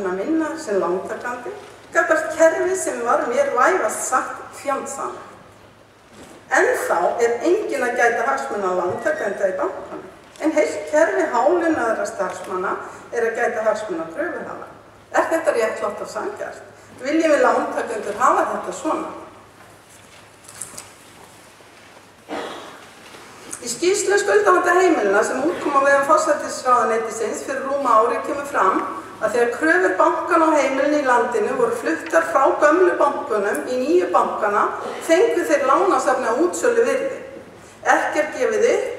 hagsmuna minna sem lántakandi gagnvart kerfi sem var mér vægast sagt fjandsamlegt. Ennþá enginn að gæta hagsmuna lántakenda í bankanum, en heilt kerfi hálaunaðra starfsmanna að gæta hagsmuna kröfuhafa. Þetta réttlátt og sanngjarnt? Viljum við lántakendur hafa þetta svona? Í skýrslu skuldavanda heimilina sem útkom á vegum forsætisráðuneytisins fyrir rúma ári kemur fram að þegar kröfur bankanna á heimilinu í landinu voru fluttar frá gömlu bankunum í nýju bankana fengu þeir lánasafni á útsölu virði. Ekki gefið upp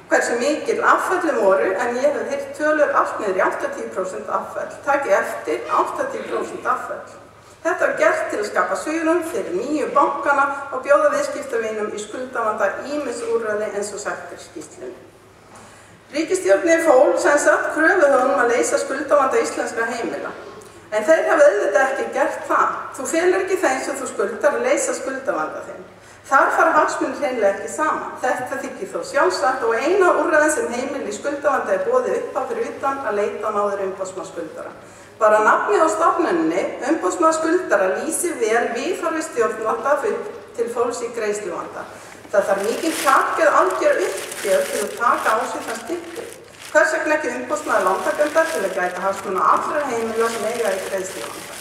hversu mikil afföllum voru, en ég hef heyrt tölur allt niður í 80% afföll. Takið eftir 80% afföll. Þetta var gert til að skapa svigrúm fyrir nýju bankana og bjóða viðskiptavinum í skuldavanda ýmis úrræði eins og sagt í skýrslunni. Ríkisstjórnin fól sem sagt kröfuhöfum að leysa skuldavanda íslenskra heimila. En þeir hafa auðvitað ekki gert það. Þú felur ekki þeim sem þú skuldar að leysa skuldavanda þeim. Þar fara hagsmunir hreinlega ekki saman. Þetta þykir þó sjálfsagt og eina úrræðin sem heimili í skuldavanda boðið upp á fyrir utan að leita náður umboðsmanns skuldara. Bara nafnið á stofnuninni, umboðsmaður skuldara, lýsir vel viðhorfi stjórnvalda til fólks í greiðsluvanda. Það þarf mikinn kjark eða algjör uppgjöf til að taka á sig þann styrkur. Hvers vegna ekki umboðsmaður lántakenda til að gæta hagsmuna allra heimila sem eiga í greiðsluvanda?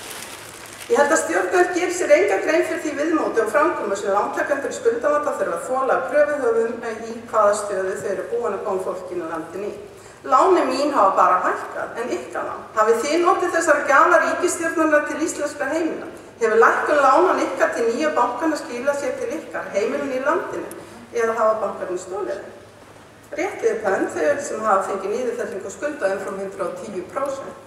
Ég held að stjórnvöld gerir sér enga grein fyrir því viðmóti og framkomu sem lántakendur í skuldavanda þurfa að þola kröfuhöfum í hvaða stöðu þau eru búin að koma fólkinu landinu í. Lánin mín hafa bara hækkað, en ykkar lán. Hafið þið notið þessara gjafa ríkisstjórnarinnar til íslenskra heimila? Hefur lækkun lánan ykkar til nýja bankana skilað sér til ykkar, heimilin í landinu, eða hafa bankarnir stólið þeim? Réttið upp hönd þau sem hafa fengið niðurfellingu skulda umfram 110%.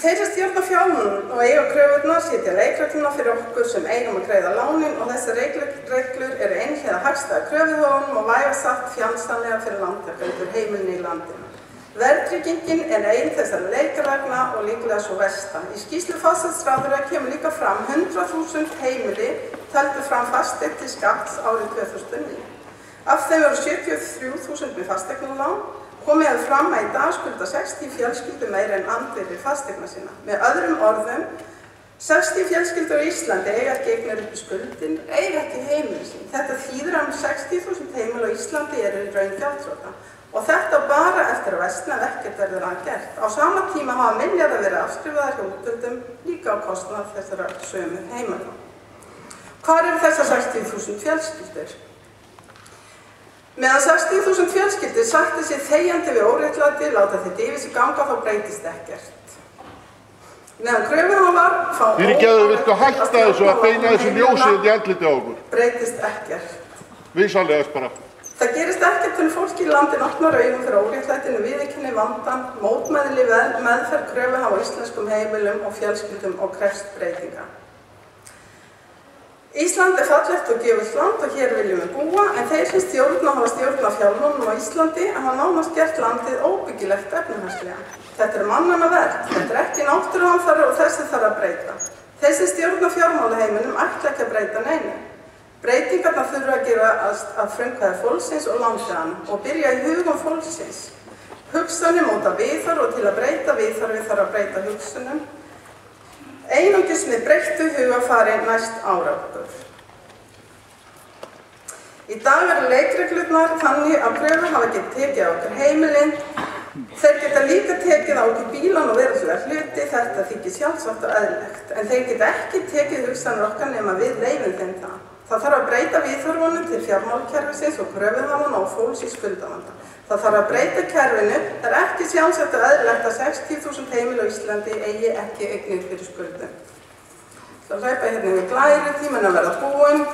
Þeir sem stjórna fjármunum og eiga kröfurnar setja leikregluna fyrir okkur sem eigum að greiða lánin og þessar reglur eru einhliða hagstæða kröfuhöfunum og vægast sagt fjandsamlega fyrir lántakendur heimilin í landinu. Verðtryggingin ein þessara leikreglna og líklega svo versta. Í skýrslu forsætisráðherra kemur líka fram 100.000 heimili töldu fram fasteign til skatts árið 2009. Af þeim eru 73.000 með fasteignalán. Komið hefur fram að í dag skulda 60 fjölskyldur meira en andvirði fasteigna sína. Með öðrum orðum, 60 fjölskyldur á Íslandi eiga ekki eignir upp í skuldin, eiga ekki heimili sín. Þetta þýðir að 60.000 heimil á Íslandi eru í raun gjaldþrota. Og þetta bara eftir að versna ef ekkert verður að gert. Á sama tíma hafa milljarðar verið afskrifaðar hjá útgjöldum líka á kostnað þessara sömu heimila. Hvar eru þessar 60.000 fjölskyldur? Meðan 60.000 fjölskyldur sættu sér þegjandi við óréttlæti, láta þetta yfir sig ganga, þá breytist ekkert. Meðan kröfuhafar fá viltu hætta þessu að beina þessu ljósið í andlitið á okkur? Breytist ekkert. Vísanlegast bara. Það gerist ekkert fyrir fólki í landin opnar augum fyrir óréttlætinu, viðurkenni vandann, mótmæli meðferð kröfuhafa á íslenskum heimilum og fjölskyldum og krefst breytinga. Ísland fallegt og gjöfult land og hér viljum við búa, en þeir sem hafa stjórnað fjármálunum á Íslandi hafa nánast gert landið óbyggilegt efnahagslega. Þetta mannanna verk, þetta ekki náttúruhamfarir og þessi þarf að breyta. Þeir sem stjórna fjármálaheiminum ætla ekki að breyta neinu. Breytingarnar þurfa að gera að frumkvæði fólksins og lánþeganum og byrja í hugum fólksins. Hugsanir móta viðhorf og til að breyta viðhorfi þarf að breyta hugsunum. Einungis með breyttu hugafari næst árangur. Í dag eru leikreglurnar þannig að kröfuhafar geta tekið á okkur heimilin. Þeir geta líka tekið á okkur bílan og verulega hluti, þetta þykir sjálfsagt og eðlilegt. En þeir geta ekki tekið hugsanir okkar nema við leyfum þeim það. Það þarf að breyta viðhorfunum til fjármálakerfisins og kröfuhafanna og fólks í skuldavanda. Það þarf að breyta kerfinu, það ekki sjálfsagt og eðlilegt að 60.000 heimil á Íslandi eigi ekki eignir fyrir skuldum. Það hlaupa hérna við glæri, tíminn að verða búin.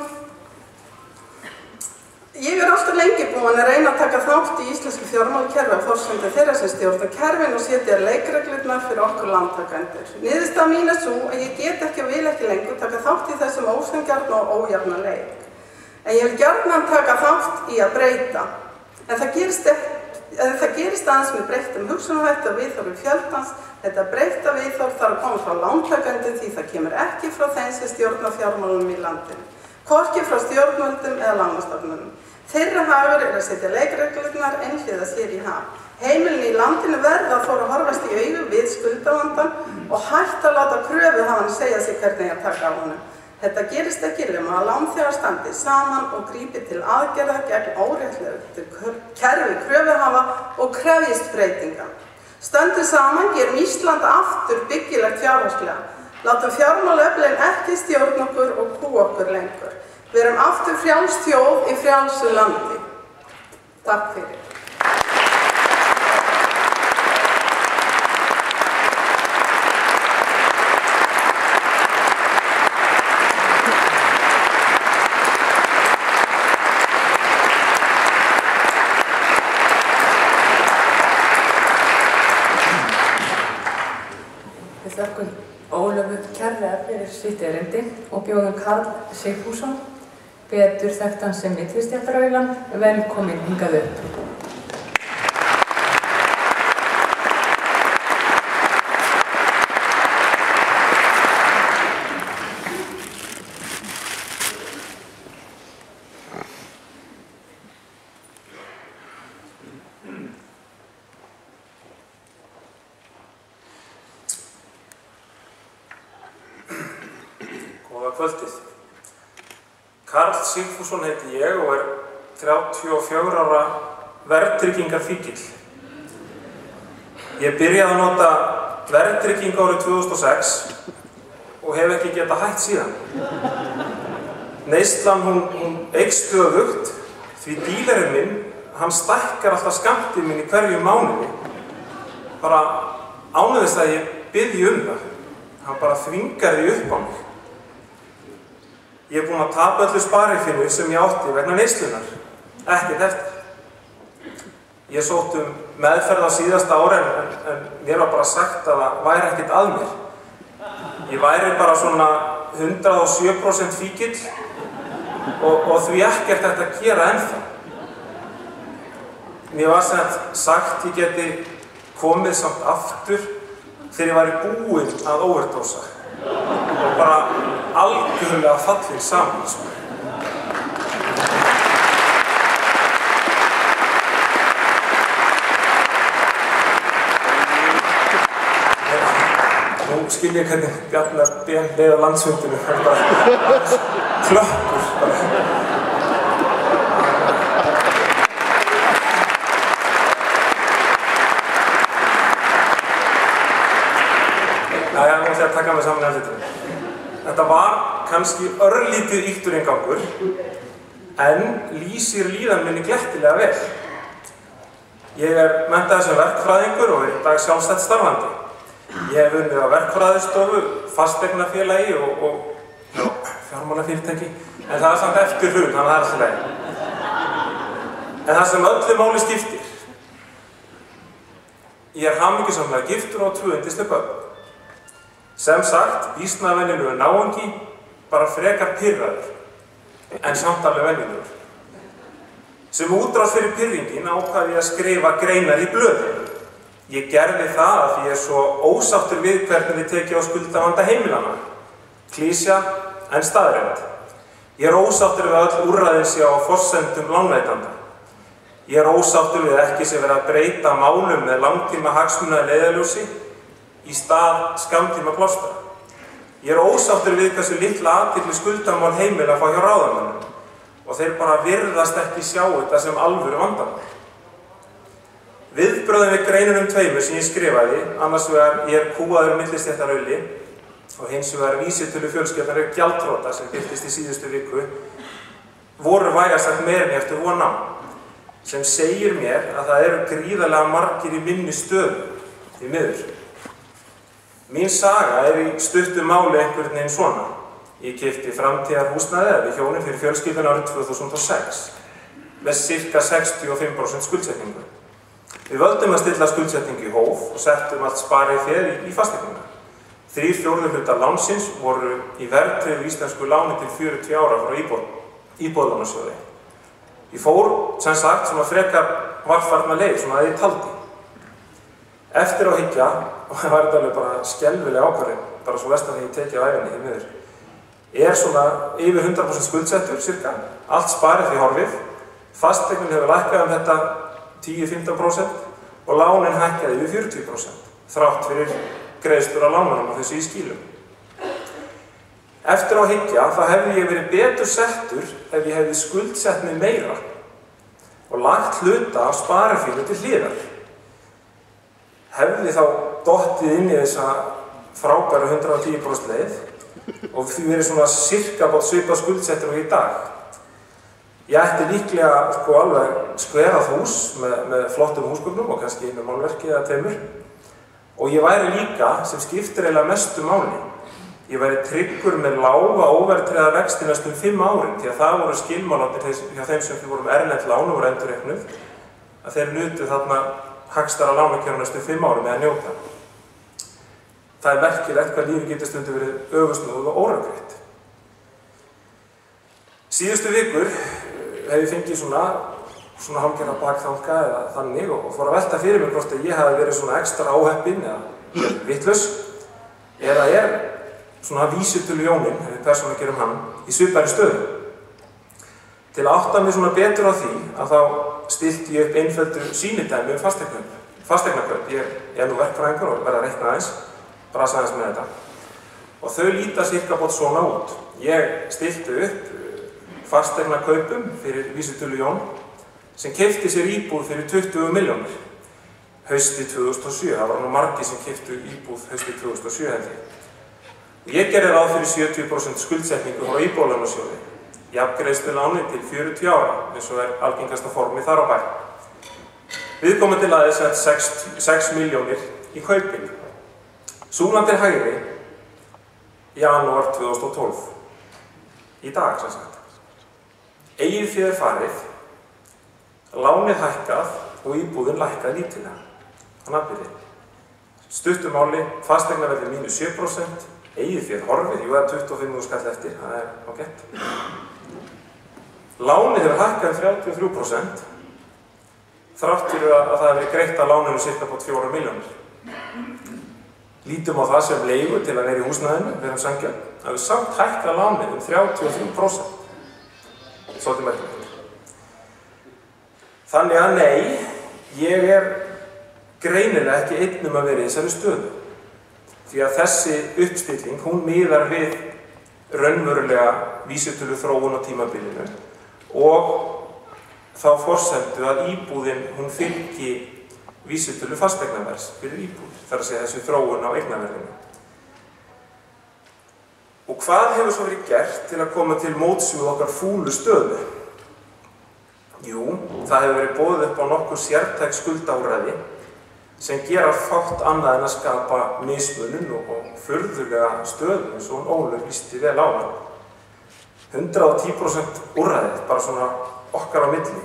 Ég alltaf lengi búin að reyna að taka þátt í íslensku fjármálakerfi á forsendum þeirra sem stjórna kerfin og setja leikreglurnar fyrir okkur lántakendur. Niðurstaða mín svo að ég get ekki og vil ekki lengur taka þátt í þessum ósanngjarna og ójafna leik. En ég vil gjarnan taka þátt í að breyta. En það gerist aðeins með breyttum hugsunarhætti og viðhorfi fjöldans. Þetta breytta viðhorf þarf að koma frá lántakendum því það kemur ekki frá þeim sem stjórna fjármálunum í landinu. Hvorki frá stjórnvöldum eða lánastofnunum. Þeirra hagur að setja leikreglurnar einhliða sér í haf. Heimilin í landinu verða að fóra að horfast í augu við skuldavandann og hætta að láta kröfuhafann segja sig hvernig að taka á honum. Þetta gerist ekki nema að lánþegar standi saman og grípi til aðgerða gegn óréttlátu kerfi kröfuhafa og krefjist breytinga. Stöndum saman, gerum Ísland aftur byggilegt fjárhagslega. Látum fjármálaöflin ekki stjórna okkur og kúa okkur lengur. Verum aftur frjáls þjóð í frjálsu landi. Takk fyrir. Við þökkum Ólöfu kærlega fyrir sitt erindi og bjóðum Karl Sigfússon, betur þekktan sem millistéttarauðlan, velkominn hingað upp. Góða kvöldið. Karl Sigfússon heiti ég og 34 ára verðtryggingarfíkill. Ég byrjaði að nota verðtryggingu árið 2006 og hef ekki getað hætt síðan. Neyslan hún eykst stöðugt því dílerinn minn, hann stækkar alltaf skammtinn minn í hverju mánuði. Bara ánægðist að ég biðji það. Hann bara þvingar því upp á mig. Ég er búinn að tapa öllu sparifínu sem ég átti vegna neyslunar. Ekkert eftir. Ég sótt meðferð á síðasta ári en mér var bara sagt að það væri ekkert að mér. Ég væri bara svona 107% fíkill og því ekkert hægt að gera ennþá. Mér var sagt ég geti komið samt aftur þegar ég væri búinn að overdósa og bara algjörlega fallin saman. Nú skil ég hvernig Bjarnar Ben leið á landsfundinu, það bara klöppur bara. Ég ætla að taka mig saman í andlitinu. Þetta var kannski örlítið ýktur inngangur, en lýsir líðan minni glettilega vel. Ég menntaður sem verkfræðingur og í dag sjálfstætt starfandi. Ég hef unnið á verkfræðistofu, fasteignafélagi og fjármálafyrirtæki, en það samt eftir hrun, þannig að það alltaf leið. En það sem öllu máli skiptir. Ég hamingjusamlega giftur og 2 yndisleg börn. Sem sagt, býsna venjulegur náungi, bara frekar pirraður, en samt alveg venjulegur. Sem útrás fyrir pirringin ákvað ég að skrifa greinar í blöðum. Ég gerði það af því ég svo ósáttur við hvernig við tekið á skuldavanda heimilana. Klísja, en staðreynd. Ég ósáttur við öll úrræðin sé á forsendum lánveitanda. Ég ósáttur við ekki sem verið að breyta málum með langtíma hagsmuna leiðarljósi í stað skammtíma plástra. Ég ósáttur við hversu litla athygli skuldamál heimila fá hjá ráðamönnum og þeir bara virðast ekki sjá þetta sem alvöru vandamál. Viðbrögðin við greinunum 2 sem ég skrifaði, annars vegar ég kúaður millistéttarauðli og hins vegar vísitölu fjölskyldnar gjaldþrota sem birtist í síðustu viku, voru vægast sagt meira en ég eftir von á, sem segir mér að það eru gríðarlega margir í minni stöðu, því miður. Mín saga í stuttu máli einhvern veginn svona. Ég keypti framtíðarhúsnæði við hjónin fyrir fjölskylduna árið 2006 með sirka 65% skuldsetningu. Við völdum að stilla skuldsetningu í hóf og settum allt sparið féð í fasteignina. 3/4 hlutar lánsins voru í verðtryggðu íslensku láni til 40 ára frá Íbúðalánasjóði. Ég fór, sem sagt, svona frekar varfærna leið, svona að ég taldi. Eftir á hyggja, og það var þetta alveg bara skelfileg ákvörðun, bara svo vestan þegar ég tekið á æfinni því miður, svona yfir 100% skuldsettur, cirka, allt sparið því horfið, Fasteignin hefur lækkað þetta 10-15% og lánin hækkaði yfir 40%, þrátt fyrir greiðslur af lánunum á þessu í skýlum. Eftir á hyggja þá hefði ég verið betur settur ef ég hefði skuldsett mig meira og lagt hluta af sparifínu til hliðar. Hefði þá dottið inn í þessa frábæru 110% leið og því verið svona sirka bát svipað skuldsettur og í dag. Ég ætti líklega alveg skverað hús með flottum húsgögnum og kannski einu málverki eða tveimur. Og ég væri líka, sem skiptir eiginlega mestu máli, ég væri tryggur með lága óverðtryggða vexti næstum 5 árin, því að það voru skilmálarnir hjá þeim sem við vorum erlend lán og voru endurreiknuð, að þeir nutu þarna hagstæra lánakjörum næstum 5 árin með að njóta. Það er merkilegt hvað lífið getur stundum verið öfugsnúið og órafgreitt. Síðustu vikur hef ég fengið svona hálfgerða bakþanga eða þannig og fór að velta fyrir mig hvort að ég hafi verið svona ekstra áheppinn eða vitlaus eða er svona vísitölu Jónin, ef við persónulega gerum hann, í svipaðri stöðu. Til að átta mig svona betur á því að þá stilti ég upp einföldu sýnidæmi fasteignakaup. Ég er nú verkfræðingur og verð að reikna aðeins, brasa aðeins með þetta. Og þau líta cirka bótt svona út. Ég stilti upp fasteignakaupum fyrir vísitölu Jón sem keypti sér íbúð fyrir 20 milljónir haustið 2007. Það var nú margir sem keyptu íbúð haustið 2007 held ég. Ég gerði ráð fyrir 70% skuldsetningu frá Íbúðalánasjóði, jafngreiðslu láni til 40 ára, eins og er algengasta formið þar á bæ. Viðkomandi lagði sett 6 milljónir í kaupin. Súlan til hægri, janúar 2012. Í dag, sem sagt. Eigið fé farið, lánið hækkað og íbúðin lækkað lítilega. Þannig að byrja. Stuttumáli, fasteignaverðið mínus 7%, eigið fé horfið, jú, það er 25.000 skall eftir, það er ágætt. Lánið hefur hækkað 33%, þrátt fyrir að það hefur greitt að láninu cirka på 4 milljónir. Lítum á það sem leigu til að vera í húsnæðinu, verum sangja, að við samt hækkað lánið 33%. Svolítið merkilegt. Þannig að nei, ég er greinilega ekki einn að vera í þessari stöðu. Því að þessi uppstilling, hún miðar við raunverulega vísitölu þróun á tímabilinu og þá forsendu að íbúðin, hún fylgi vísitölu fasteignaverðs fyrir íbúð, þar að segja þessi þróun á eignaverðinu. Og hvað hefur svo verið gert til að koma til móts við okkar fúlu stöðu? Jú, það hefur verið boðið upp á nokkur sértæk skuldaúrræði sem gera fátt annað en að skapa mismunun og furðulega stöðu eins og Ólöf lýsti vel á hann. 110% úrræðið, bara svona okkar á milli,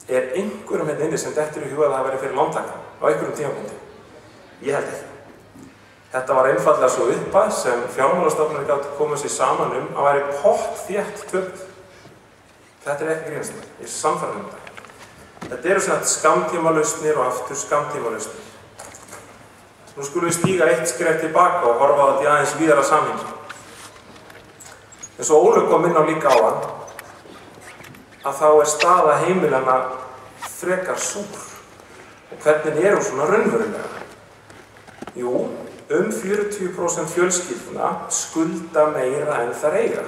er einhverjum hérna inni sem dettur í huga að það væri fyrir lántakan á einhverjum tímapunkti. Ég held ekki. Þetta var einfaldlega svo uppað sem fjármálastofnanir gátu komið sér saman að væri pottþétt töpuð. Þetta er ekki grínast, ég er sannfærður um þetta. Þetta eru svona skammtímalausnir og aftur skammtímalausnir. Nú skulum við stíga eitt skref tilbaka og horfa á þetta í aðeins víðara samhengi. Eins og Ólöf kom inn á líka á hann, að þá er staða heimilanna frekar súr. Og hvernig er hún svona raunverulega? Jú, 40% fjölskyldna skulda meira en þær eiga.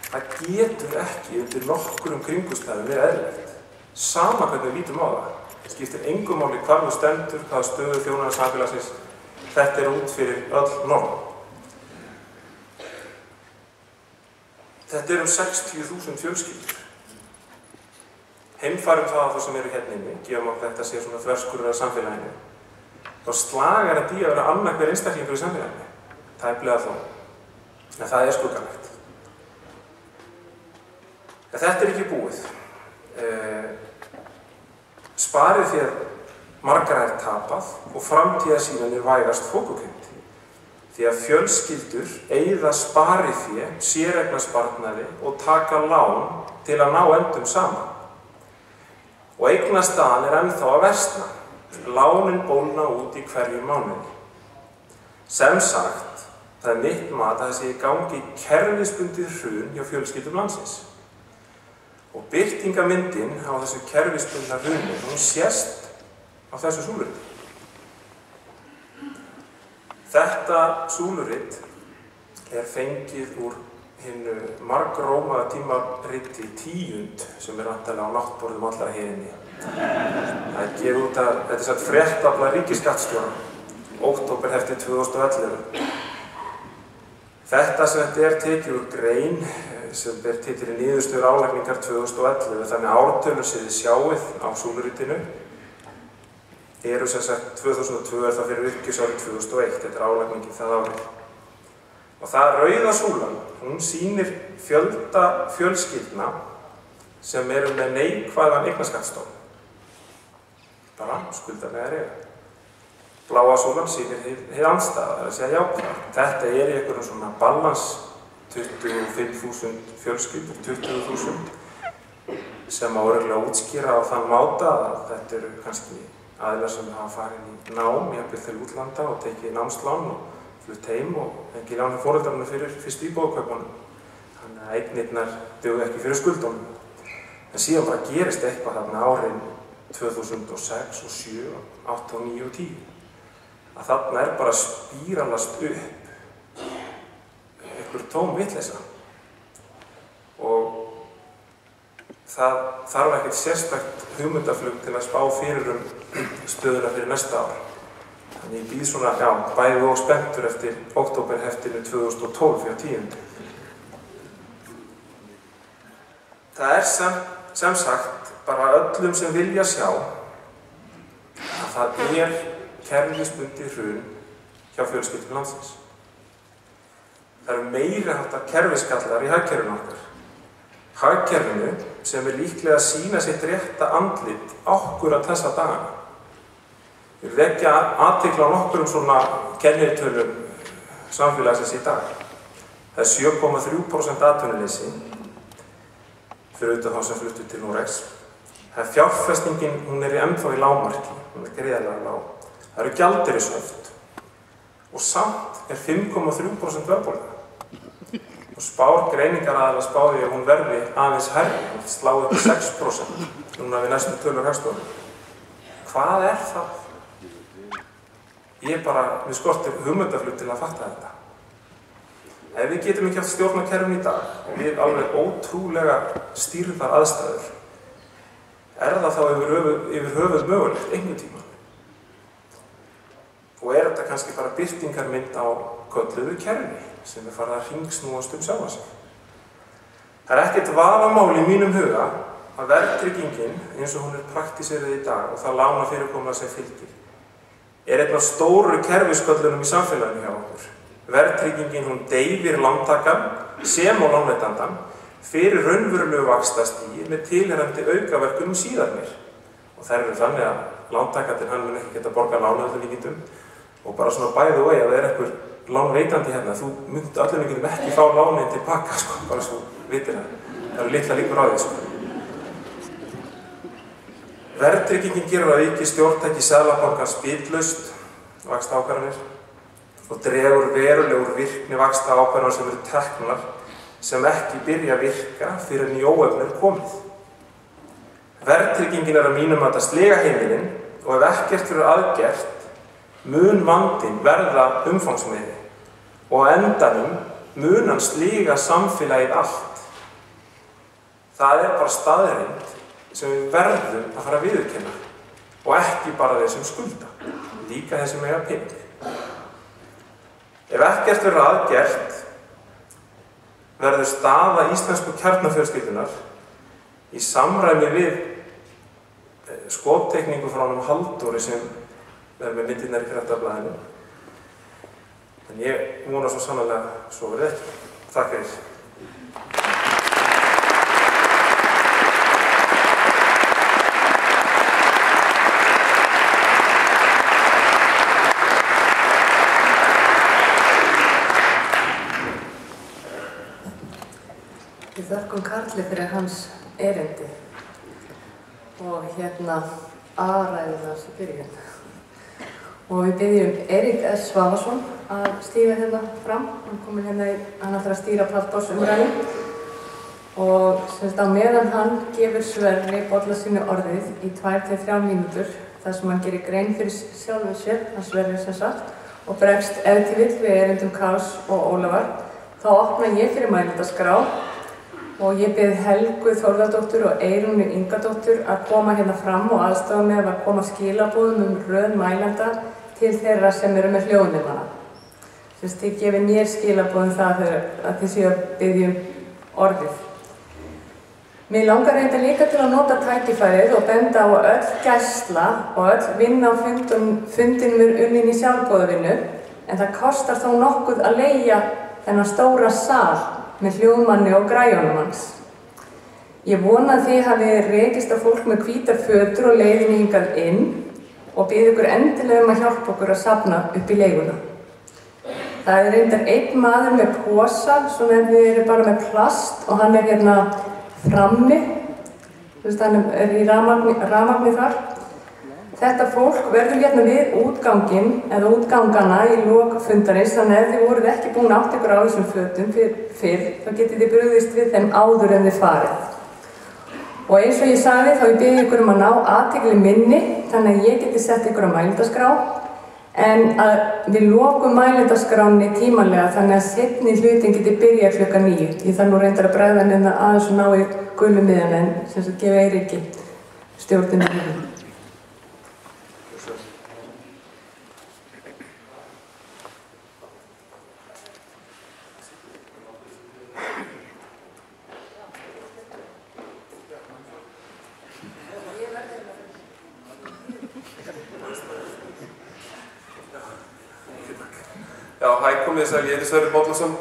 Það getur ekki undir nokkrum kringumstæðum verið eðlilegt. Sama hvernig við lítum á það. Það skiptir engu máli hvar þú stendur, hvaða stöðu þjónar samfélagsins. Þetta er út fyrir öll norm. Þetta er 60.000 fjölskyldur. Heimfærum það að það sem eru hérna inni, gefum okkur þetta sé svona þverskurður af samfélaginu. Þá slagar þetta í að vera annað hver einstaklingur í samfélaginu. Tæplega þó. En það er skuggalegt. En þetta er ekki búið. Sparið þér margar er tapað og framtíðarsýnin er vægast fókukennd. Því að fjölskyldur eyða sparið þér, séreignarsparnaði og taka lán til að ná endum saman. Og eignastaðan er ennþá að versna. Lánin bólna út í hverju mánuði. Sem sagt, það er mitt mat að það sé í gangi kerfisbundið hrun hjá fjölskyldum landsins. Og birtingamyndin á þessu kerfisbundna hruni, hún sést á þessu súluriti. Þetta súluritt fengið úr hinu margrómaða tímariti Tíund sem væntanlega á náttborðum allra heiminni. Það gefið út að, þetta sagt fréttafla ríkisskattstjóra, októberheftið 2011. Þetta sem þetta tekið úr grein sem ber titilinn Niðurstöður álagningar 2011, þannig að ártölur sem þið sjáið á súluritinu eru sem sagt 2002 það fyrir uppgjörsárið 2001, þetta álagningin það árið. Og það rauða súlan, hún sýnir fjölda fjölskyldna sem eru með neikvæðan eignarskattsstofn. Bara skuldarlegar eru. Bláa súlan sýnir hið andstæða, það er að segja jákvæð. Þetta í einhverjum svona balans 25.000 fjölskyldur, 20.000 sem á örugglega að útskýra á þann máta að þetta eru kannski aðilar sem hafa farið í nám, jafnvel til útlanda og tekið námslán og flutt heim og fengið lán hjá foreldrarnir fyrir fyrstu íbúðarkaupunum. Þannig að eignirnar duga ekki fyrir skuldunum. En síðan bara gerist eitthvað þarna árin 2006 og 7, 8 og 9 og 10. Að þarna bara spíralast upp einhver tóm vitleysa. Og það þarf ekkert sérstakt hugmyndaflug til að spá fyrir stöðuna fyrir næsta ár. Þannig ég býð svona, bæði og spenntur eftir októberheftinu 2012 hjá Tíund. Það sem sagt bara öllum sem vilja sjá að það kerfisbundið hrun hjá fjölskyldum landsins. Það eru meiri háttar kerfisgallar í hagkerfinu okkar. Hagkerfinu sem líklega að sýna sitt rétta andlit akkúrat þessa dagana. Við vekja athygli á nokkrum svona kennitölum samfélagsins í dag. Það er 7,3% atvinnuleysi fyrir utan þá sem fluttu til Noregs. Það er fjárfestingin, hún í ennþá í lágmarki, hún gríðarlega lág. Það eru gjaldeyrishöft og samt 5,3% verðbólga. Og spár greiningaraðilar spáði að hún verði aðeins hærri, slá upp 6% núna við næstu tölur Hagstofunnar. Hvað það? Ég við skortir hugmyndaflug til að fatta þetta. Ef við getum ekki haft stjórn á kerfinu í dag, við alveg ótrúlega stýrðar aðstæður, það þá yfir höfuð mögulegt einhvern tímann? Og þetta kannski bara birtingarmynd á kölluðu kerfi sem farið að hringsnúast sjálfa sig. Það ekkert vafamál í mínum huga að verðtryggingin, eins og hún praktíserið í dag og það lánafyrirkomulag sem fylgir, einn af stóru kerfisköllunum í samfélaginu hjá okkur. Verðtryggingin hún deyfir lántakann sem og lánveitandann fyrir raunverulegu vaxtastigi með tilheyrandi aukaverkunum síðar meir. Og þær eru þannig að lántakandinn hann mun ekki geta borgað lánaölluningindum og bara svona bæði og að það einhver lánveitandi hérna, þú myndi ölluningindum ekki fá lánið tilbaka, bara svo vitir það. Það eru litla líkur á því, Verðtryggingin gerir að auki stjórntæki Seðlabankans bitlaust vaxtaákvarðanir og dregur verulegur virkni vaxtaákvarðanir sem eru teknar sem ekki byrja að virka fyrir en í óefni komið. Verðtryggingin að mínum að sliga heimilin og ef ekkert fyrir aðgert mun vandinn verða umfangsmeiri og á endanum mun hann sliga samfélagið allt. Það bara staðreynd sem við verðum að fara að viðurkenna og ekki bara þeir sem skulda, líka þeir sem eiga pening. Ef ekkert verður aðgert verður staða íslensku kjarnafjölskyldunar í samræmi við skopteikningu frá honum Halldóri sem með myndirnar í Fréttablaðinu. En ég vona svo sannarlega svo verið ekki. Takk fyrir. Við þökkum Karli fyrir hans erindi og aðræðina sem byrjun. Og við byggjum Eirík S. Svavarsson að stíga fram. Hann ætlar að stýra pallborðsumræðu og á meðan hann gefur Sverri bolla sínu orðið í 2-3 mínútur þar sem hann gerir grein fyrir sjálfum sér, hann Sverri sem sagt, og bregst ef til vill við erindum Karls og Ólafar, þá opna ég fyrir mælendaskrá og ég bið Helgu Þórðardóttur og Eyrúnu Ingadóttur að koma hérna fram og aðstoða með að koma skilaboðum röð mælenda til þeirra sem eru með hljóðnemana. Þið gefið mér skilaboðum það að þið séu að biðja orðið. Mér langar reynda líka til að nota tækifærið og benda á að öll gæsla og öll vinna á fundinum unnin í sjálfboðavinnu, en það kostar þó nokkuð að leigja þennan stóra sal með hljóðmanni og græjónum hans. Ég vona að þið hafið rekist á fólk með hvítar fötur og leiðinni hingað inn og bið ykkur endilega að hjálpa okkur að safna upp í leiguna. Það reyndar einn maður með posa, svona en við erum bara með plast og hann hérna frammi, hann í rafmagni þar. Þetta fólk verður hérna við útganginn eða útgangana í lok fundarins, þannig ef þið voruð ekki búin átt ykkur á þessum fötum fyrr, þá getið þið brugðist við þeim áður en þið farið. Og eins og ég sagði þá ég bið ykkur að ná athygli minni, þannig að ég geti sett ykkur á mælendaskrá, en að við lokum mælendaskránni tímanlega þannig að seinni hlutin geti byrjað klukkan 9. Ég þarf nú reyndar að bregða hérna aðeins og ná í gulu miðjan en sem sagt gefa Eiríki stjórnina hérna. Já, hæ, komið þess að ég heiti Sverrir Bollason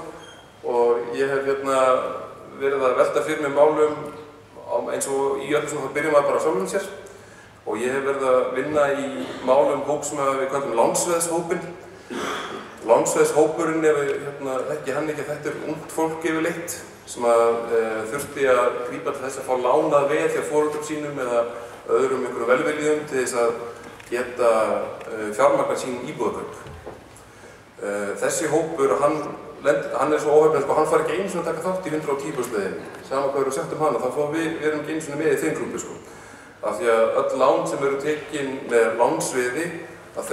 og ég hef verið að velta fyrir mig málum eins og í öllu sem það byrjum bara á sjálfum sér og ég hef verið að vinna í málum hóp sem við kallum lánsveðshópinn. Lánsveðshópurinn þekki hann ekki að þetta ungt fólk yfirleitt sem þurfti að grípa til þess að fá lánað veð hjá foreldrum sínum eða öðrum einhverjum velviljuðum til þess að geta fjármagna sín íbúðarkaup. Þessi hópur, hann er svo óhefnir, hann fær ekki einu sinni að taka þátt í 110%-leiðinni. Sama hvað eru sett hana, þá fáum við erum ekki einu sinni með í þeim grúpu. Af því að öll lán sem eru tekin með lánsviði, að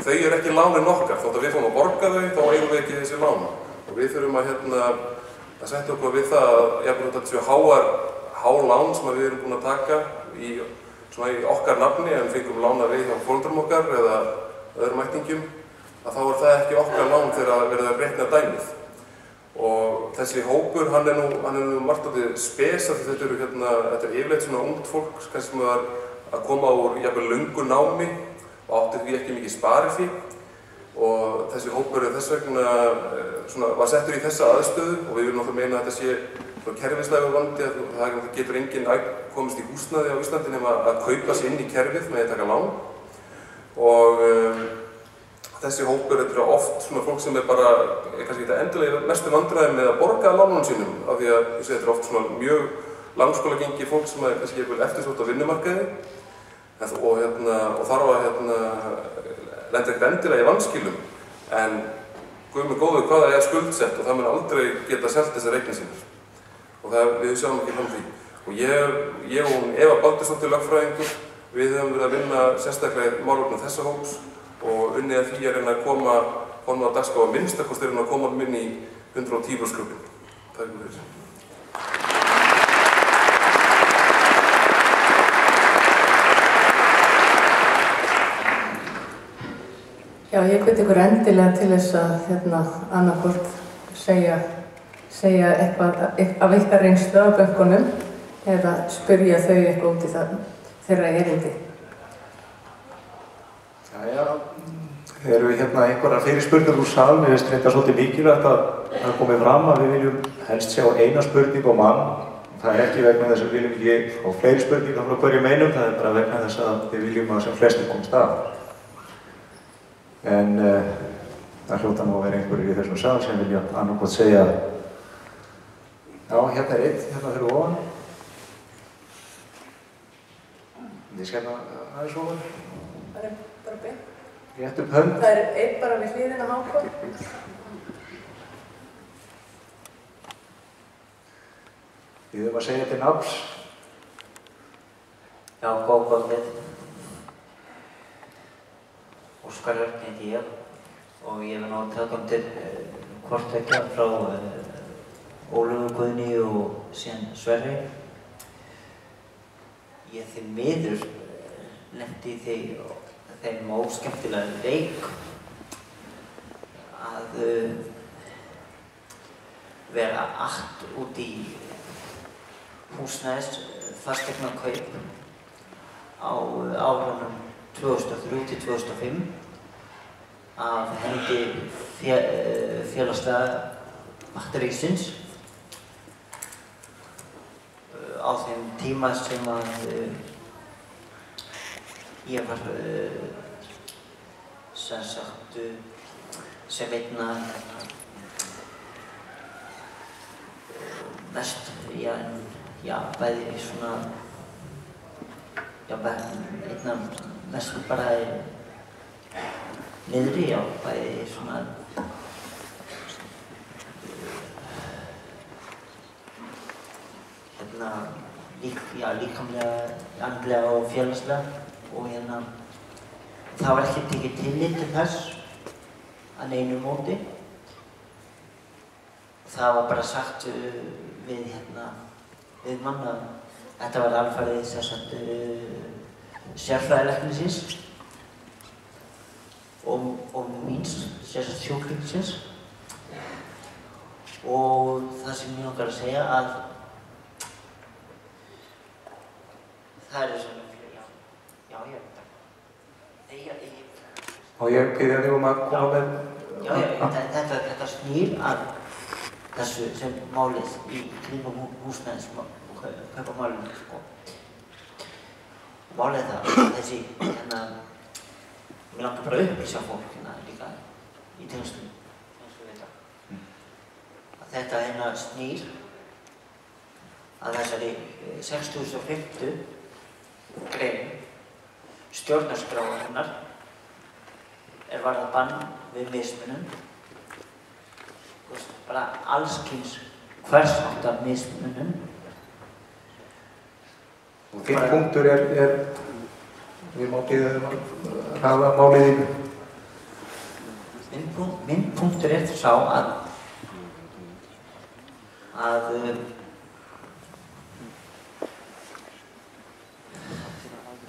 þau eru ekki lánin okkar. Þótt að við fáum að borga þau, þá eigum við ekki þessi lán. Og við þurfum að setja okkur við það að jafnvel þetta séu há lán sem við erum búin að taka í okkar nafni, en fengum lána við hjá foreldrum okkar eða öðrum ættingjum, að þá er það ekki okkar lán þegar að verða að reikna dæmið. Og þessi hópur, hann er nú margt áttið spes, af því þetta er yfirleitt svona ungt fólk, kannski sem var að koma úr jafnvel löngu námi og átti því ekki mikið sparifé. Og þessi hópur er þess vegna var settur í þessa aðstöðu og við viljum náttúrulega meina að þetta sé kerfislægur vandi, að það getur enginn komist í húsnæði á Íslandi nema að kaupa sig inn í kerfið með að taka lán. Og þessi hópur er oft fólk sem er kannski ekki endilega mestu vandræði með að borga lánunum sínum, af því að þetta er oft mjög langskólagengi fólk sem er kannski eftirsótt á vinnumarkaði og þarf að lenda ekkert endilega í vanskilum, en guð minn góður hvað það er skuldsett og það mun aldrei geta selt þessar eignir sínar. Og við sjáum ekki fram því. Og ég og Eva Baldursdóttir lögfræðingur, við höfum verið að vinna sérstaklega í málefnum þessa hóps og unnið að því að reyna að koma honum á dagskrá að minnstakosti reyna að koma honum inn í 110%-klúbbinn. Takk fyrir þessu. Já, ég hveti ykkur endilega til þess að annaðhvort segja eitthvað af ykkar reynslu á bönkunum eða spyrja þau eitthvað út í þeirra erindi. Jæja, erum við einhverjar fyrirspurningar úr sal. Mér finnst þetta svolítið mikilvægt að það komi fram að við viljum helst sjá eina spurning á mann. Það er ekki vegna þess að við viljum ekki fá fleiri spurningar frá hverjum einum, það er bara vegna þess að við viljum að sem flestum komst að. En það hljóta nú að vera einhverjir í þessum sal sem vilja annarkvæmt segja já, hérna er einn, hérna fyrir ofan. Þið skemma aðeins ofan. Það er bara beint. Rétt upp hönd. Það er einn bara við hliðina á Hákon. Við höfum að segja til nafns. Já, góð kvöldið. Óskar Örn heiti ég og ég vil ná að taka undir hvort tveggja frá Ólafur Guðni og síðan Sverri. Ég því miður lenti í þeim óskemmtilega leik að vera allt út í húsnæðis fasteignakaup á árunum 2003 til 2005 af hendi félagslega batterísins á þeim tíma sem að ég var sem einna mest, bæði svona einna mest bara niðri, bæði svona líkamlega, andlega og félagslega og það var ekki tekið tillit til þess að neinu móti. Það var bara sagt við mann að þetta var alfarið sérfræðilæknisins og míns, sjúklingsins. Og það sem ég langar að segja að það eru svona Og ég byrja þig að koma með... Þetta snýr að þessu sem málið í kringum húsnæðis kaupa málinu, sko. Málið það að þessi, mér langar bara að upplýsa fólk líka í tengslum við þetta. Að þetta snýr að þessari 60.5. grein stjórnarskráarinnar varðar bann við mismunun, bara allskyns hvers áttar mismunun. Og þinn punktur við má biðja um að hraða málið í. Minn punktur sá að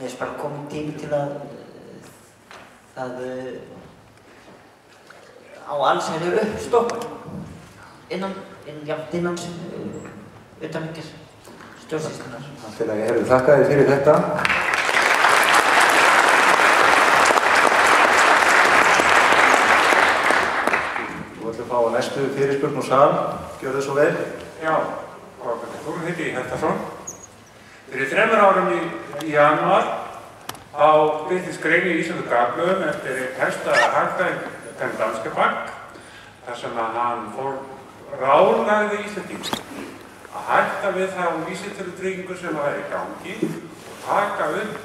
mér bara komið tími til að það á alls uppstoppar innan utanríkis stjórnsýslunnar. Allt í lagi, þakka þér fyrir þetta. Þú ætlum að fá að næstu fyrirspurn úr sal. Gjörðu svo vel. Já, Þór heiti ég Hjaltason. Fyrir 3 árum í janúar á birtist grein í Íslenskum Dagblöðum eftir einn helsta hagfræðing Danske Bank, þar sem að hann ráðlagði Íslendinga að hætta við þá vísitölutryggingu sem væri í gangi og taka upp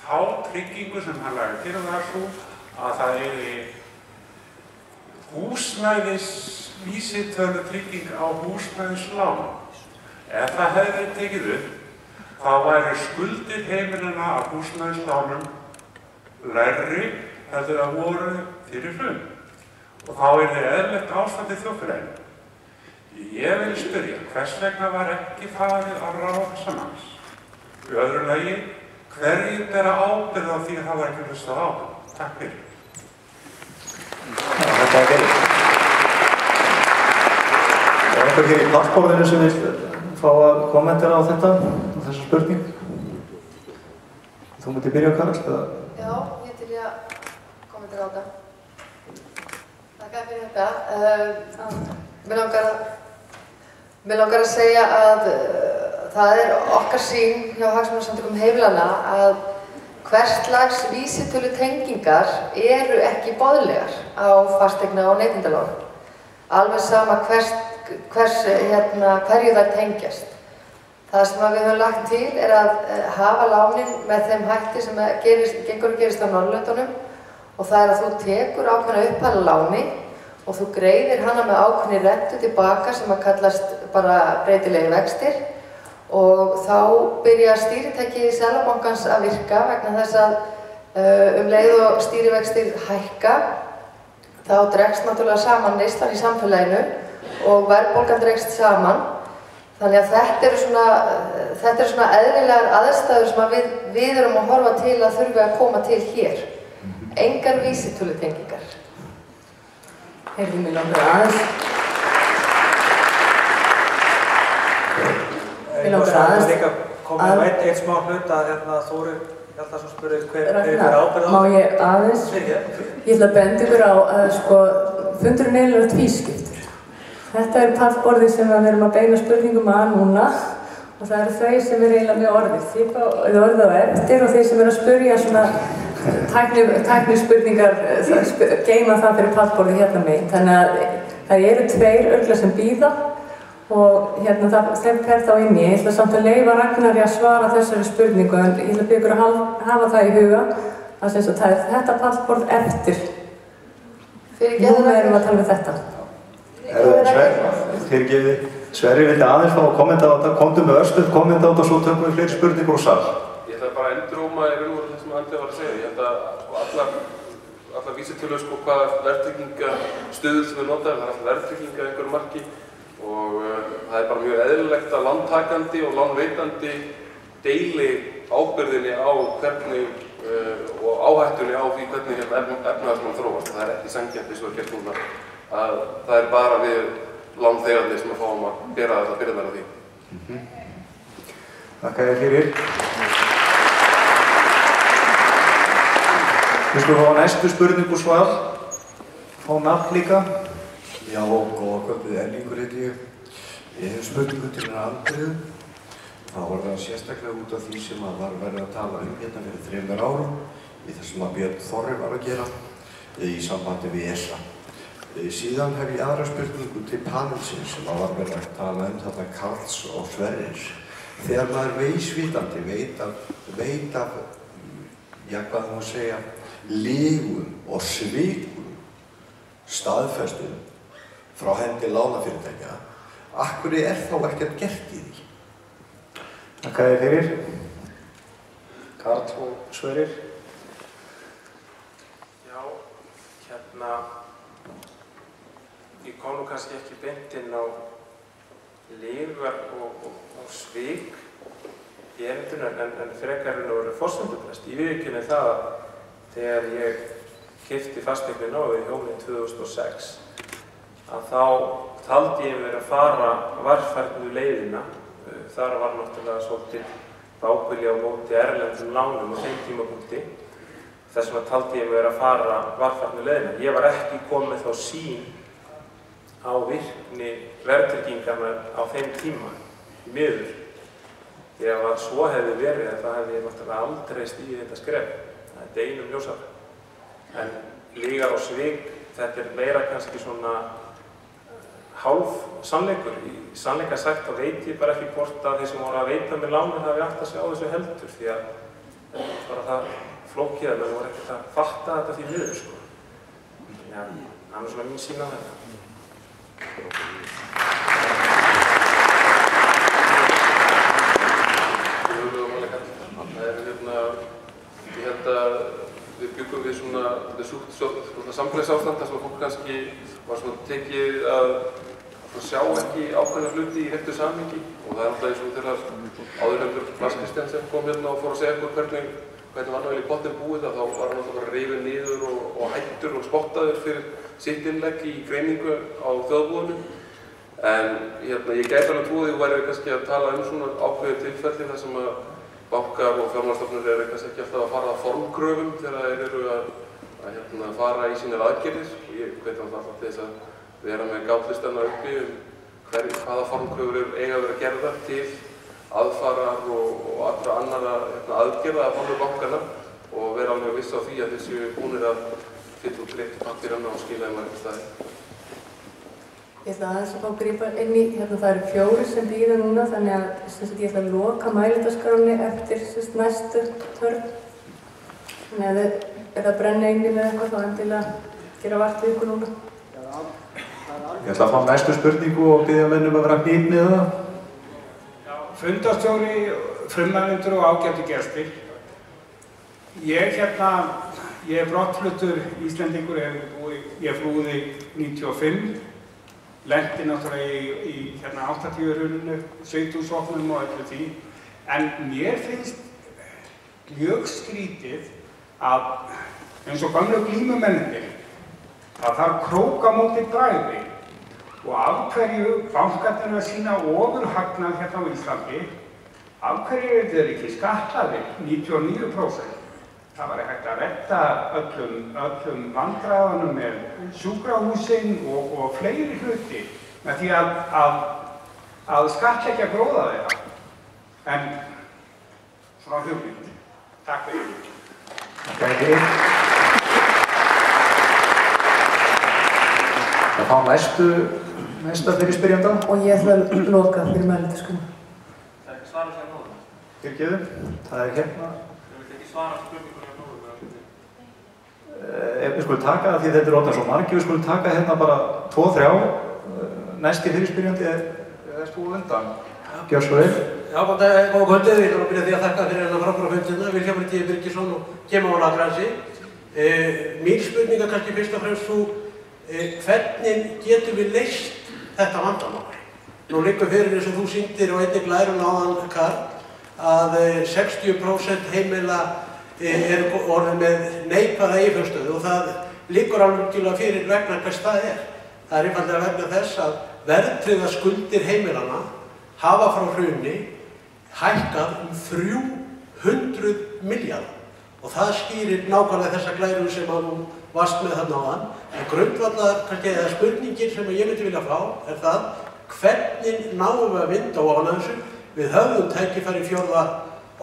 þá tryggingu sem hann lagði til og það svo að það húsnæðisvísitölutrygging á húsnæðislánum. Ef það hefði verið tekið upp, þá væri skuldir heimilanna af húsnæðislánum lægri heldur að voru fyrir hrun. Og þá yrði eðlilegt ástand í þjóðfélaginu. Ég vil spyrja, hvers vegna var ekki farið að ráða þessa manns? Í öðru lagi, hverjir bera ábyrgð á því að það var ekki hlustað á það? Takk fyrir. Þetta er verið. Er einhver hér í plattforminu sem vil fá að kommentera á þetta, á þessa spurning? Þú mútið byrja, Karl, eða? Já, ég til ég að kommentera á þetta. Takk fyrir þetta. Mér langar að segja að það er okkar sýn hjá Hagsmunasamtökum heimilanna að hverslags vísitölutengingar eru ekki boðlegar á fasteigna- og neytendalán. Alveg sama hverju þær tengjast. Það sem við höfum lagt til er að hafa lánin með þeim hætti sem gengur og gerist á Norðurlöndunum og það er að þú tekur ákveðna upphæð láni og þú greiðir hana með ákveðni rentu tilbaka sem að kallast bara breytilegir vextir og þá byrja stýritæki Seðlabankans að virka vegna þess að leið og stýrivextir hækka þá dregst náttúrulega saman neyslan í samfélaginu og verðbólgan dregst saman. Þannig að þetta eru svona eðlilegar aðstæður sem við erum að horfa til að þurfi að koma til hér. Engar vísitölutengingar. Heyrðu mig langar aðeins. Mér langar aðeins. Líka komið með eitt smá hlut að Þórir Hjaltason spurði hver ábyrgð á. Má ég aðeins? Ég ætla að benda ykkur á að fundurinn eiginlega tvískiptur. Þetta pallborðið sem við erum að beina spurningum að núna og það eru þau sem eiginlega með orðið. Þið fáið orðið á eftir og þeir sem að spyrja svona tæknispurningar geyma það fyrir pallborðið hérna megin. Þannig að það eru tveir örugglega sem bíða og þeim fer þá inn í. Ég ætla samt að leyfa Ragnari að svara þessari spurningu en ég ætla að biðja ykkur að hafa það í huga að það er þetta pallborð eftir. Núna erum við að tala um þetta. Fyrirgefið, Sverrir vildi aðeins fá að kommenta á þetta, komdu með örstuð kommenta á þetta og svo tökum við fleiri spurningur úr sal. Ég ætla bara að enduróma í raun og veru það sem Andri var að segja. Ég held að allar vísitölur hvaða verðtryggingastöður sem við notaðum, það er alltaf verðtrygging að einhverju marki og það er bara mjög eðlilegt að lántakandi og lánveitandi deili ábyrgðinni á hvernig og áhættunni á því hvernig efnahagsmál þróast. Það er ekki sanngjarnt eins og gert núna að það er bara við lánþegarnir sem fáum að bera þessa byrðar af því. Þakka þér fyrir. Við skulum fá næstu spurningu svar. Fá nafn líka. Já, góða kvöldið, Erlingur heiti ég. Ég hef spurningu til Andriðu. Það var það sérstaklega út af því sem var verið að tala hérna fyrir 3 árum í þessum að Björn Þorri var að gera í sambandi við ESA. Síðan hef ég aðra spurningu til panelsins sem var verið að tala þetta Karls og Sverris. Þegar maður veisvitandi veit af, hvað það má segja, lygum og svikum staðfestum frá hendi lánafyrirtækja, af hverju er þá ekkert gert í því? Þakka þér fyrir. Karl og Sverrir. Já, ég kom nú kannski ekki beint inn á lygar og svik í erindinu en frekar voru forsendubrest. Ég viðurkenni það að þegar ég keypti fasteignina á í hjónin 2006 að þá taldi ég verið að fara varfærnu leiðina. Þar var náttúrulega svolítið ábyrgja á móti erlendum lánum á þeim tímapunkti. Þess vegna taldi ég verið að fara varfærnu leiðina. Ég var ekki komið þá sýn á virkni verðtryggingarnar á þeim tíma í miður. Ef að svo hefði verið þá hefði ég náttúrulega aldrei stigið þetta skref. Það er einum ljósara. En lygar og svik, þetta er meira kannski svona hálf sannleikur. Í sannleika sagt þá veit ég bara ekki hvort að þeir sem voru að veita mér lánin hafi átt að sjá þessu heldur því að þetta er bara það flókið að það voru ekkert að fatta þetta því miður sko. Já, það er svona mín sýn á þetta. Ég held að við byggum við svona samfélagsástand þar sem fólk kannski var svona tekið að sjá ekki ákveðna hluti í réttu samhengi og það er alltaf eins og þegar áðurhefndur Lars Kristjansen kom hérna og fór að segja eitthvað hvernig var náttúrulega í pottinn búið þá var hann alltaf bara rifið niður og hættur og spottaður fyrir sitt innlegg í greiningu á þjóðarbúinu. En ég gæti alveg trúið að þú væri kannski að tala svona ákveðið tilfelli þar sem að bankar og fjármálastofnanir eru kannski ekki alltaf að fara að formkröfum þegar þeir eru að fara í sínar aðgerðir og ég hveti alltaf til þess að vera með gátlistana uppi hvaða formkröfur eiga að vera gerðar til aðfarar og allra annara aðgerða af hálfu bankanna og vera alveg viss á því að þeir séu búnir að fylla út réttu pappírana og skila þeim á einhver staði. Ég ætla aðeins að fá að grípa inn í, það eru 4 sem bíða núna þannig að ég ætla að loka mælendaskránni eftir næstu törn. Þannig að ef það brenna inni með eitthvað þá endilega gera vart við ykkur núna. Það er Ég ætla að fá næstu spurningu og biðja menn að vera hnýtt með það. Fundarstjóri, frummælendur og ágætu gestir. Ég er brottfluttur Íslendingur, ég flúði 95, lenti náttúrulega í 80-hruninu, 70-sóknum og öllu því. En mér finnst mjög skrítið að eins og gamlu glímumennirnir, það þarf krók á móti bragði og af hverju bankarnir að sýna ofurhagnað á Íslandi, af hverju eru þeir ekki skattlagðir 99%? Það var hægt að redda öllum vandræðunum með sjúkrahúsin og fleiri hluti með því að skattleggja gróða þeirra. En svona hugmynd. Takk fyrir. Takk fyrir. Það fá næsta fyrirspyrjanda. Og ég ætla að loka fyrir mælendaskunum. Það er ekki svara sér nógu. Fyrirgeðu, það er hérna. Þú vilt ekki svara spurningunni á nógu. Ef við skulum taka það, því þetta er orðið svo margir, við skulum taka hérna bara 2-3. Næsti fyrirspyrjandi er þú undan. Gjör svo vel. Já, góða kvöldið. Ég ætla að byrja því að þakka fyrir hennar frábæra fundina, Vilhjálmur T. Birgisson og Kemal Akransi. Mín spurning er kannski fyrst og fremst þú, hvernig getum við leyst þetta vandamál? Nú liggur fyrir eins og þú sýndir og einnig glærun áðan, Karl, að 60% heimila eru orðin með neikvæða eiginfjárstöðu og það liggur alveg fyrir vegna hvers það er. Það er einfaldlega vegna þess að verðtryggðar skuldir heimilanna hafa frá hruni hækkað 300 milljarða og það skýrir nákvæmlega þessa glærun sem að þú varst með þarna áðan. En grundvallar, kannski eða spurningin sem ég myndi vilja fá er það hvernig náum við að vinda ofan af þessu. Við höfðum tækifæri 4.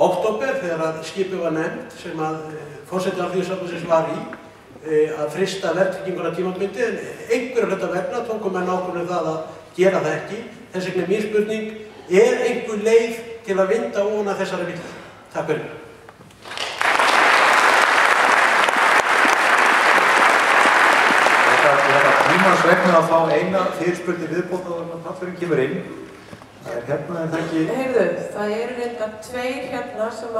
október þegar skipið var nefnt sem að forseti Alþýðusambandsins var í að frysta verðtrygginguna tímabundið en einhverju hluta vegna tókum menn ákvörðun það að gera það ekki. Þess vegna er mín spurning, er einhver leið til að vinda ofan af þessari villu? Takk fyrir. Þetta tímans vegna að fá eina fyrirspurning viðbót áður en pallurinn kemur inn. Það er hérna en það ekki... Heyrðu, það eru reyndar 2 hérna sem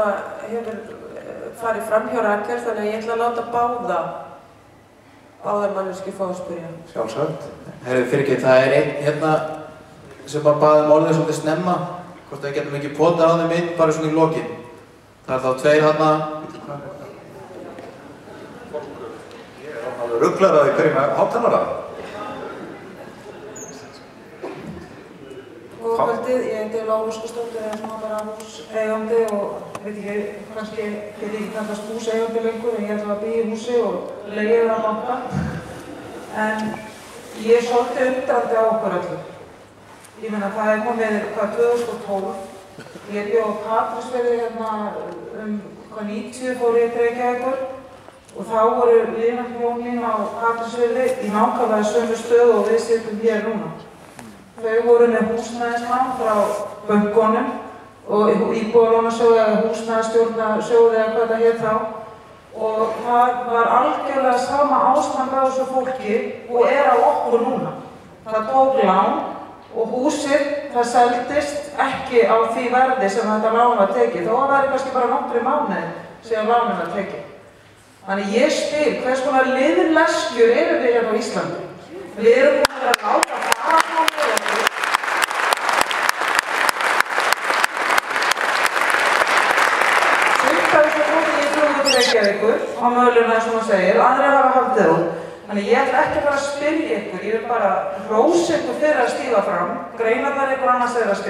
hefur farið fram hjá Rakel, þannig að ég ætla að láta báðar manneskjur fá að spyrja. Sjálfsagt. Heyrðu, fyrirgeð, það er einn hérna sem bara baði orðið svolítið snemma, hvort við getum ekki potað á þeim inn bara svona í lokin. Það er þá 2 hérna... Ég er alveg rugglar að þið hverjum að hátalara. Góða kvöldið, ég heiti Lára Óskarsdóttir, ég er svona bara húseigandi og veit ekki, kannski get ekki kallast húseigandi lengur en ég ætla að byggja í húsi og leigja það banka. En ég er svolítið undrandi á okkur öllum. Ég meina, það er komið, 2012. Ég bjó á Patreksfirði hérna 90 fór ég til Reykjavíkur og þá voru vinahjón mín á Patreksfirði í nákvæmlega sömu stöðu og við sitjum hér núna. Þau voru með húsnæðislán frá bönkunum og íbúðalánasjóði eða húsnæðisstjórnarsjóði eða hvað það hét þá og það var algjörlega sama ástand á þessu fólki og er á okkur núna. Það tók lán og húsið, það seldist ekki á því verði sem þetta lán var tekið. Þó að það væri kannski bara nokkrir mánuðir síðan lánin var tekið. Þannig ég spyr, hvers konar liðleskjur eru við hérna á Íslandi? Við erum búin að láta fara á okkur. Reykjavíkur á mögulegna eins og maður segir, aðrir hafa haldið út. Þannig ég ætla ekki að fara að spyrja ykkur, ég vil bara hrósa ykkur fyrir að stíga fram, greinarnar ykkur annars er að skrifa.